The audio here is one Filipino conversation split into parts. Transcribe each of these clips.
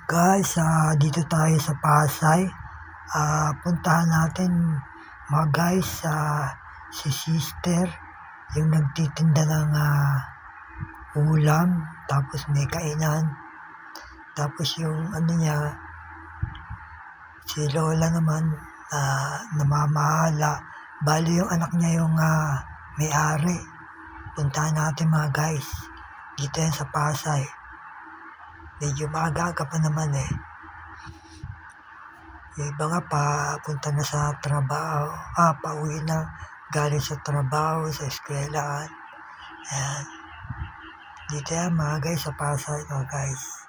Guys, dito tayo sa Pasay. Puntahan natin mga guys si sister, yung nagtitinda ng ulam, tapos may kainan. Tapos yung ano niya, si Lola naman, namamahala. Bali yung anak niya yung may-ari. Puntahan natin mga guys. Dito yan sa Pasay. Medyo maaga pa naman eh. Yung iba nga punta na sa trabaho. Pauwi na galing sa trabaho, sa eskwelahan. Ayan. Dito yan mga guys sa Pasay mga guys.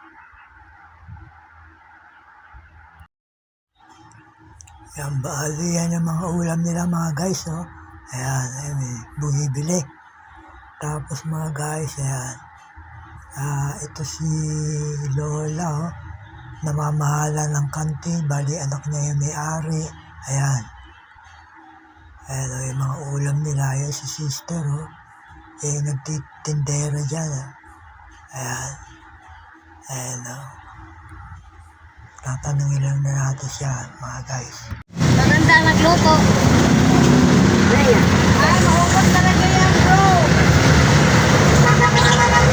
Yan, bali yan ang mga ulam nila mga guys. Oh. Ayan, may bumibili. Tapos mga guys, ayan. Ito si Lola, oh, namamahala ng kantin, bali anak niya yung may-ari. Ayan. Ayan, oh, yung mga ulam nila, yan si sister, oh. Nagtitindera dyan, oh. Ayan. Ayan, oh. Tatanungin lang na natin siya, mga guys. Maganda magluto. Maubos talaga yan, bro.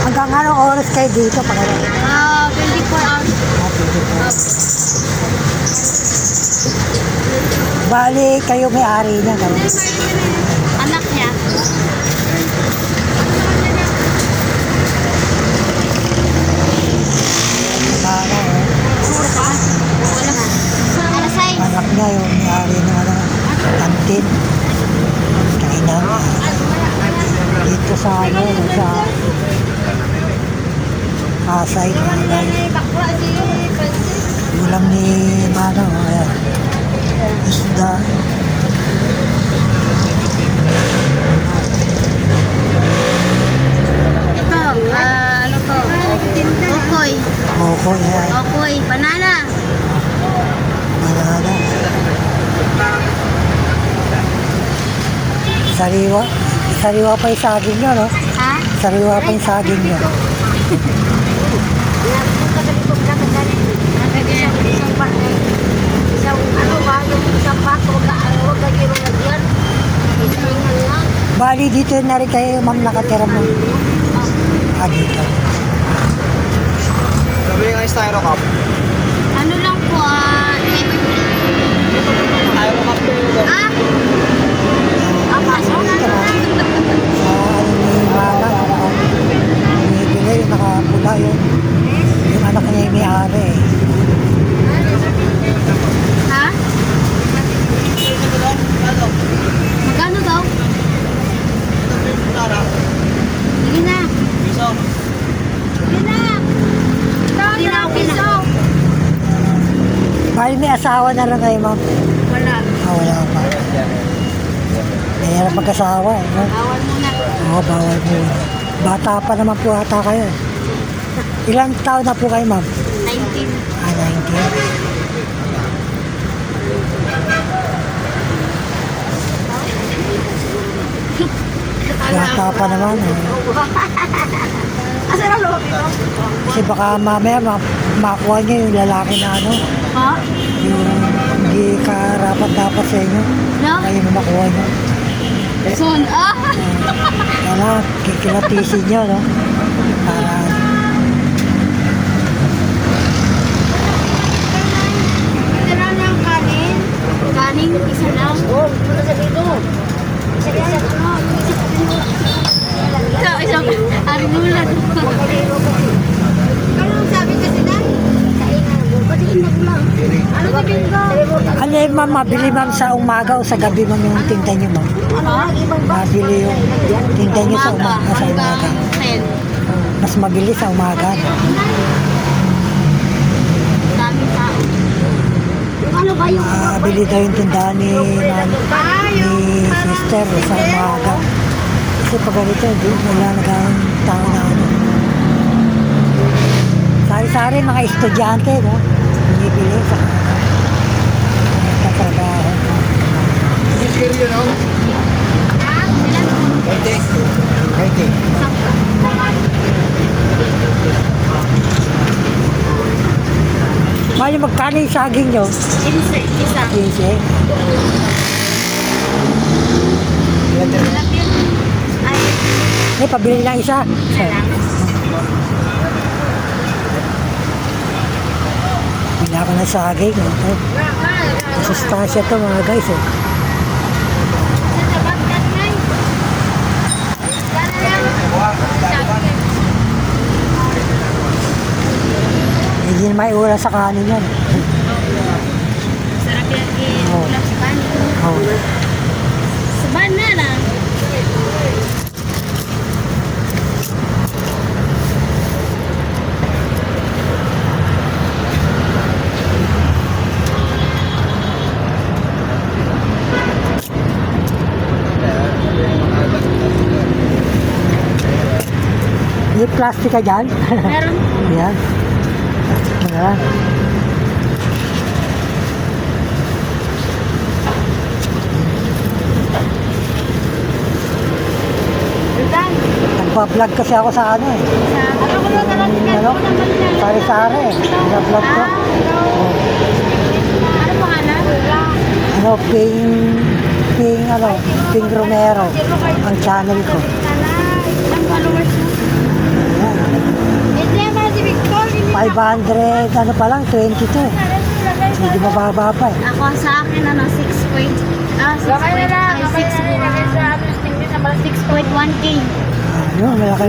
Hanggang anong oras kayo dito? 24 hours. Bali, kayo may-ari niya. Kayo. Anak niya. Anak niya yung may-ari ng kantin. Kainan. Dito sa sa Pasay. Ulam ni Manang. Ayan. Isda. Ito, ano to? Okoy. Okoy. Ayan. Okoy, banana. Banana. Sariwa. Sariwa pa yung saging nyo, no? Ha? Sariwa pa yung saging nyo. Bali, dito na rin kayo, ma'am, nakatira mo. Dito. Sabi nga yung styro cup. Ano lang po, Styro cup po yung pasok na Sa ni Mama, binibili yung nakapula yun. Yung anak niya yung may-ari. Ha? Magkano daw? Sige na. piso. Sige na. Sige na, piso. Bali, may asawa na lang kayo, ma'am. Wala. Wala pa. Mahirap mag-asawa, eh, no? Bawal muna. Oo, bawal po. Bata pa naman po ata kayo. Ilang taon na po kayo, ma'am? 19. 19. Bata pa naman, eh. Asa na loob ito? Kasi baka mamaya makuha niyo yung lalaki na ano, Ha? yung hindi karapat-dapat sa inyo. No? Kayo na makuha niyo. Son. Kaya kikilatisin niyo, no? Para Tira ng kanin. Kanin, isa lang. Oo, muna sa dito. Isa isang arinulan. Anong sabi kasi na? Ano sabihin ko? ano yun, ma'am, mabili ma'am sa umaga o sa gabi ma'am yung tinda niyo, ma'am? Mabili yung tinda niyo sa umaga. Sa umaga. 10. Mas mabili sa umaga. Daming tao. Ano ba yung Bili daw yung tindahan ni sister sa umaga. Kasi pag ganito, wala nagawang tao na ano. Sari-sari mga estudyante, no? Binibili sa trabaho. Sige yun, no? 20. 20. Bali, magkano yung saging nyo? Isa. 15. Sarap yun. Ay, Pabili lang isa. isa lang. Bila ko ng saging. Masustansya to mga guys. Sa tabat ka ngay. Sana lang. Hindi na may ulam sa kanin yan. Sarap yan i-ulam sa kanin. Oh. Sa banana. May plastic ka dyan? Meron. Yan. Ayan. Lutan. Nagpa-vlog kasi ako sa ano eh. Ano ko lang naman Ano? Sari-sari eh. Nag-vlog ko. Oh. Ano pangalan? Ano, Ping Romero. Ang channel ko. Ang followers mo? Ayan. Hindi naman si Victor. 500, ano pa lang, 22. Hindi mababa pa eh. Ako sa akin, 6.1K. Ano, malaki.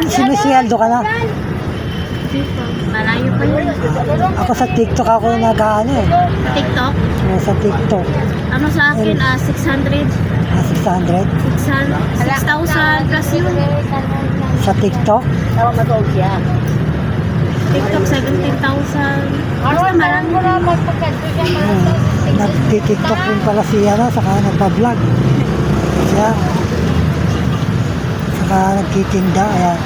Sinisiyaldo ka na. Malayo pa yun. Ako sa TikTok ako nag-ano eh. TikTok? Sa TikTok. Ano sa akin, 600. 600. 6,000 plus yun. Sa TikTok. TikTok, 17,000. Basta marami. Nag-TikTok din pala siya na, saka nagpa-vlog. Siya. Saka nagtitinda, ayan.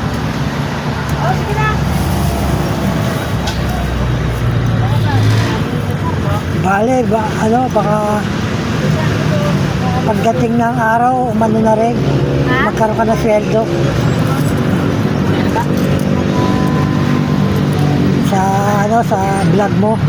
Bale, baka pagdating ng araw, umano na rin. Ha? Magkaroon ka na sweldo. Sa vlog mo. Ano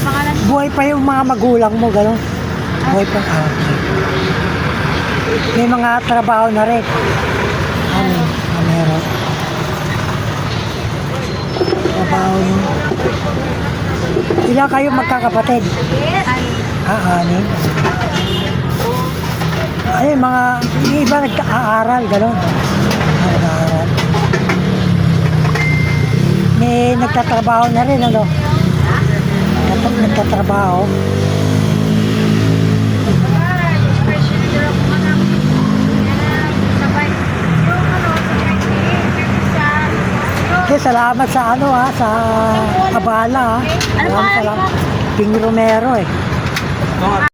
pangalan? Buhay pa yung mga magulang mo, gano'n. Buhay pa. May mga trabaho na rin. Ano? Meron. Trabaho yun. Ilan kayo magkakapatid? Ay, Anin. Ay, yung iba nag-aaral, gano'n. Nag-aaral. May nagtatrabaho na rin, ano? Nagtatrabaho. Okay, salamat sa sa abala ha. Ano Salamat. Ping Romero eh. ah,